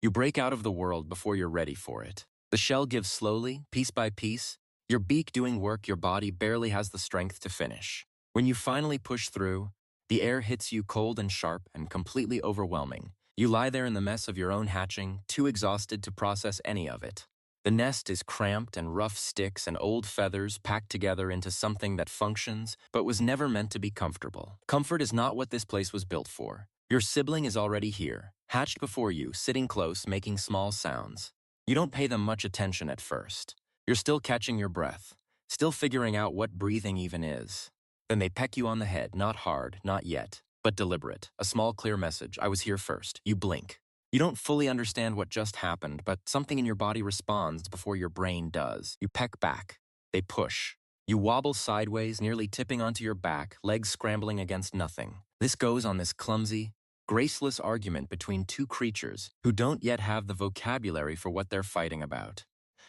You break out of the world before you're ready for it. The shell gives slowly, piece by piece, your beak doing work your body barely has the strength to finish. When you finally push through, the air hits you cold and sharp and completely overwhelming. You lie there in the mess of your own hatching, too exhausted to process any of it. The nest is cramped and rough sticks and old feathers packed together into something that functions, but was never meant to be comfortable. Comfort is not what this place was built for. Your sibling is already here, hatched before you, sitting close, making small sounds. You don't pay them much attention at first. You're still catching your breath, still figuring out what breathing even is. Then they peck you on the head, not hard, not yet, but deliberate. A small, clear message: I was here first. You blink. You don't fully understand what just happened, but something in your body responds before your brain does. You peck back. They push. You wobble sideways, nearly tipping onto your back, legs scrambling against nothing. This goes on this clumsy, graceless argument between two creatures who don't yet have the vocabulary for what they're fighting about.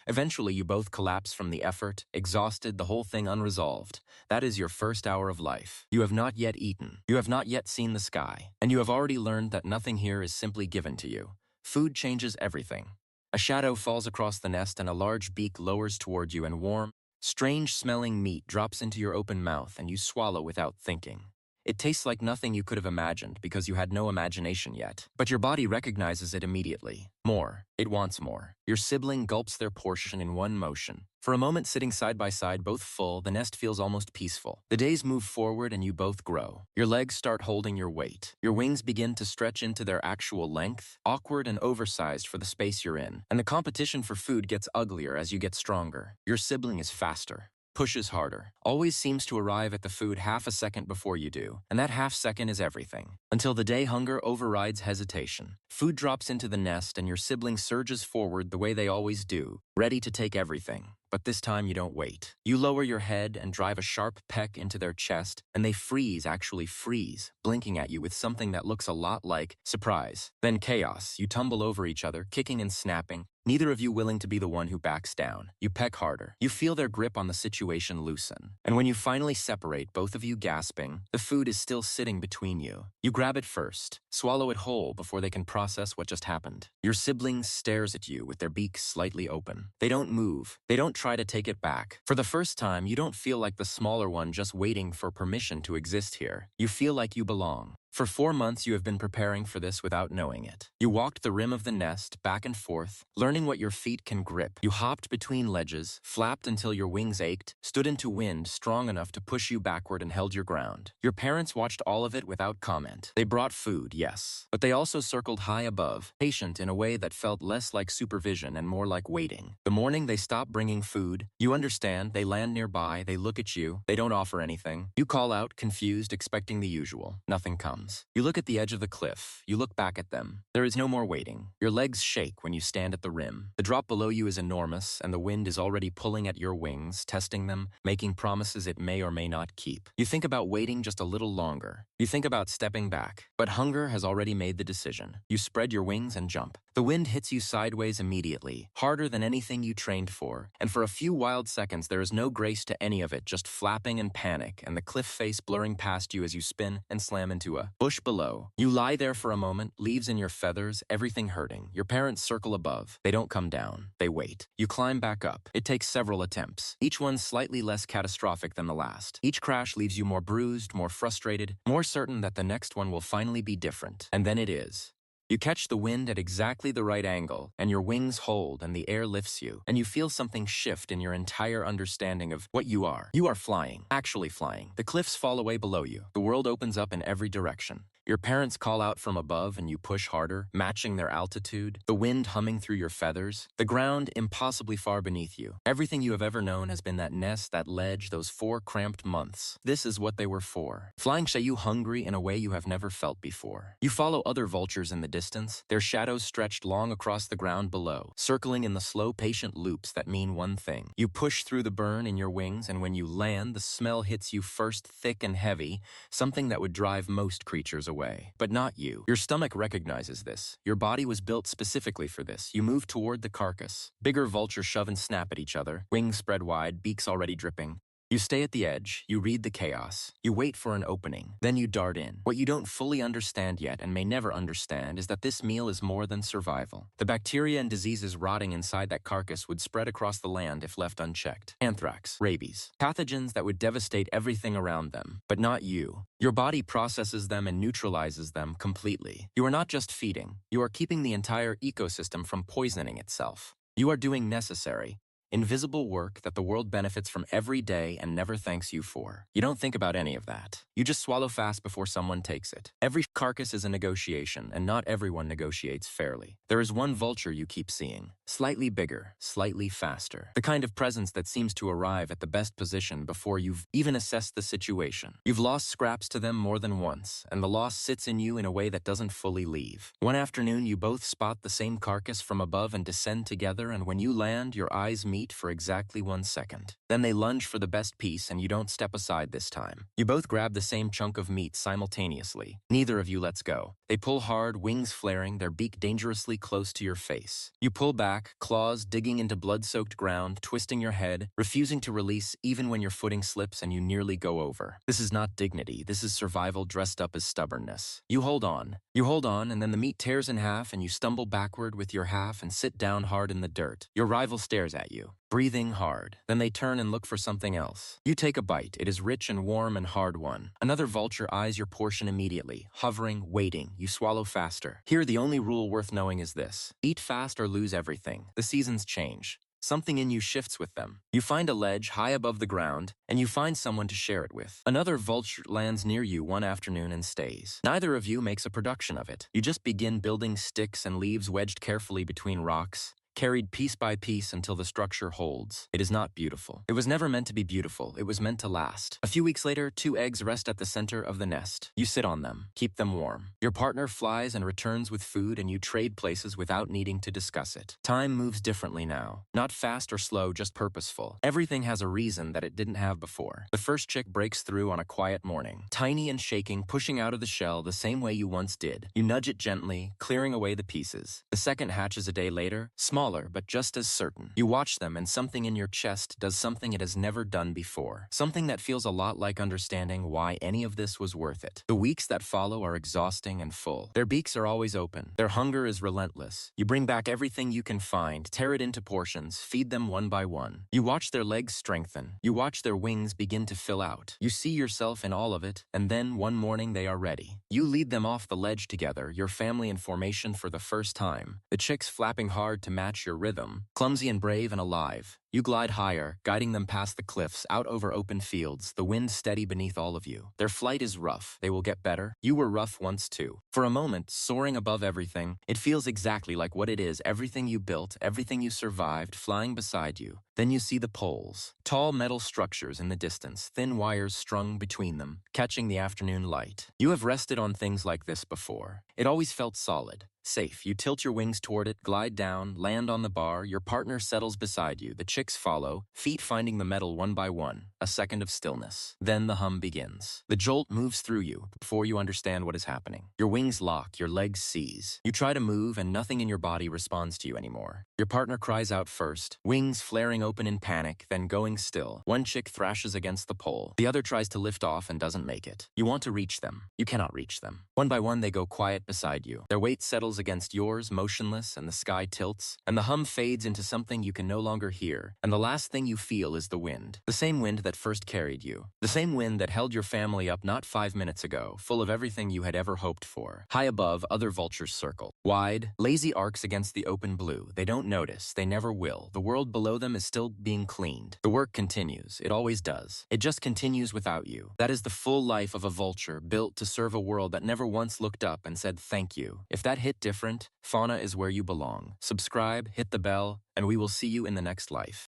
Eventually, you both collapse from the effort, exhausted, the whole thing unresolved. That is your first hour of life. You have not yet eaten. You have not yet seen the sky. And you have already learned that nothing here is simply given to you. Food changes everything. A shadow falls across the nest and a large beak lowers toward you, and warm, strange-smelling meat drops into your open mouth and you swallow without thinking. It tastes like nothing you could have imagined because you had no imagination yet. But your body recognizes it immediately. More. It wants more. Your sibling gulps their portion in one motion. For a moment, sitting side by side, both full, the nest feels almost peaceful. The days move forward and you both grow. Your legs start holding your weight. Your wings begin to stretch into their actual length, awkward and oversized for the space you're in. And the competition for food gets uglier as you get stronger. Your sibling is faster, pushes harder, always seems to arrive at the food half a second before you do, and that half second is everything. Until the day hunger overrides hesitation. Food drops into the nest and your sibling surges forward the way they always do, ready to take everything. But this time you don't wait. You lower your head and drive a sharp peck into their chest, and they freeze, actually freeze, blinking at you with something that looks a lot like surprise. Then chaos. You tumble over each other, kicking and snapping, neither of you willing to be the one who backs down. You peck harder. You feel their grip on the situation loosen. And when you finally separate, both of you gasping, the food is still sitting between you. You grab it first, swallow it whole before they can process what just happened. Your sibling stares at you with their beaks slightly open. They don't move. They don't try to take it back. For the first time, you don't feel like the smaller one just waiting for permission to exist here. You feel like you belong. For 4 months, you have been preparing for this without knowing it. You walked the rim of the nest, back and forth, learning what your feet can grip. You hopped between ledges, flapped until your wings ached, stood into wind strong enough to push you backward and held your ground. Your parents watched all of it without comment. They brought food, yes, but they also circled high above, patient in a way that felt less like supervision and more like waiting. The morning they stop bringing food, you understand, they land nearby, they look at you, they don't offer anything. You call out, confused, expecting the usual. Nothing comes. You look at the edge of the cliff. You look back at them. There is no more waiting. Your legs shake when you stand at the rim. The drop below you is enormous, and the wind is already pulling at your wings, testing them, making promises it may or may not keep. You think about waiting just a little longer. You think about stepping back. But hunger has already made the decision. You spread your wings and jump. The wind hits you sideways immediately, harder than anything you trained for, and for a few wild seconds there is no grace to any of it, just flapping and panic, and the cliff face blurring past you as you spin and slam into a bush below. You lie there for a moment, leaves in your feathers, everything hurting. Your parents circle above. They don't come down. They wait. You climb back up. It takes several attempts, each one slightly less catastrophic than the last. Each crash leaves you more bruised, more frustrated, more certain that the next one will finally be different. And then it is. You catch the wind at exactly the right angle, and your wings hold and the air lifts you, and you feel something shift in your entire understanding of what you are. You are flying, actually flying. The cliffs fall away below you. The world opens up in every direction. Your parents call out from above and you push harder, matching their altitude, the wind humming through your feathers, the ground impossibly far beneath you. Everything you have ever known has been that nest, that ledge, those 4 cramped months. This is what they were for. Flying show you hungry in a way you have never felt before. You follow other vultures in the distance, their shadows stretched long across the ground below, circling in the slow, patient loops that mean one thing. You push through the burn in your wings, and when you land, the smell hits you first thick and heavy, something that would drive most creatures away. But not you. Your stomach recognizes this. Your body was built specifically for this. You move toward the carcass. Bigger vultures shove and snap at each other, wings spread wide, beaks already dripping. You stay at the edge, you read the chaos, you wait for an opening, then you dart in. What you don't fully understand yet and may never understand is that this meal is more than survival. The bacteria and diseases rotting inside that carcass would spread across the land if left unchecked. Anthrax, rabies, pathogens that would devastate everything around them, but not you. Your body processes them and neutralizes them completely. You are not just feeding, you are keeping the entire ecosystem from poisoning itself. You are doing necessary, invisible work that the world benefits from every day and never thanks you for. You don't think about any of that. You just swallow fast before someone takes it. Every carcass is a negotiation, and not everyone negotiates fairly. There is one vulture you keep seeing. Slightly bigger, slightly faster. The kind of presence that seems to arrive at the best position before you've even assessed the situation. You've lost scraps to them more than once, and the loss sits in you in a way that doesn't fully leave. One afternoon, you both spot the same carcass from above and descend together, and when you land, your eyes meet for exactly 1 second. Then they lunge for the best piece and you don't step aside this time. You both grab the same chunk of meat simultaneously. Neither of you lets go. They pull hard, wings flaring, their beak dangerously close to your face. You pull back, claws digging into blood-soaked ground, twisting your head, refusing to release even when your footing slips and you nearly go over. This is not dignity, this is survival dressed up as stubbornness. You hold on, and then the meat tears in half and you stumble backward with your half and sit down hard in the dirt. Your rival stares at you, breathing hard. Then they turn and look for something else. You take a bite. It is rich and warm and hard one. Another vulture eyes your portion immediately, hovering, waiting. You swallow faster. Here, the only rule worth knowing is this: eat fast or lose everything. The seasons change. Something in you shifts with them. You find a ledge high above the ground, and you find someone to share it with. Another vulture lands near you one afternoon and stays. Neither of you makes a production of it. You just begin building sticks and leaves wedged carefully between rocks, carried piece by piece until the structure holds. It is not beautiful. It was never meant to be beautiful. It was meant to last. A few weeks later, 2 eggs rest at the center of the nest. You sit on them, keep them warm. Your partner flies and returns with food, and you trade places without needing to discuss it. Time moves differently now. Not fast or slow, just purposeful. Everything has a reason that it didn't have before. The first chick breaks through on a quiet morning. Tiny and shaking, pushing out of the shell the same way you once did. You nudge it gently, clearing away the pieces. The second hatches a day later, smaller, but just as certain. You watch them, and something in your chest does something it has never done before. Something that feels a lot like understanding why any of this was worth it. The weeks that follow are exhausting and full. Their beaks are always open. Their hunger is relentless. You bring back everything you can find, tear it into portions, feed them one by one. You watch their legs strengthen. You watch their wings begin to fill out. You see yourself in all of it, and then one morning they are ready. You lead them off the ledge together, your family in formation for the first time. The chicks flapping hard to match your rhythm, clumsy and brave and alive. You glide higher, guiding them past the cliffs, out over open fields, the wind steady beneath all of you. Their flight is rough. They will get better. You were rough once too. For a moment, soaring above everything, it feels exactly like what it is, everything you built, everything you survived, flying beside you. Then you see the poles. Tall metal structures in the distance, thin wires strung between them, catching the afternoon light. You have rested on things like this before. It always felt solid. Safe. You tilt your wings toward it, glide down, land on the bar. Your partner settles beside you. The chicks follow, feet finding the metal one by one. A second of stillness. Then the hum begins. The jolt moves through you before you understand what is happening. Your wings lock, your legs seize. You try to move, and nothing in your body responds to you anymore. Your partner cries out first, wings flaring open in panic, then going still. One chick thrashes against the pole. The other tries to lift off and doesn't make it. You want to reach them. You cannot reach them. One by one, they go quiet beside you. Their weight settles against yours, motionless, and the sky tilts, and the hum fades into something you can no longer hear, and the last thing you feel is the wind. The same wind that first carried you. The same wind that held your family up not 5 minutes ago, full of everything you had ever hoped for. High above, other vultures circle. Wide, lazy arcs against the open blue. They don't notice. They never will. The world below them is still being cleaned. The work continues. It always does. It just continues without you. That is the full life of a vulture, built to serve a world that never once looked up and said thank you. If that hit different, fauna is where you belong. Subscribe, hit the bell, and we will see you in the next life.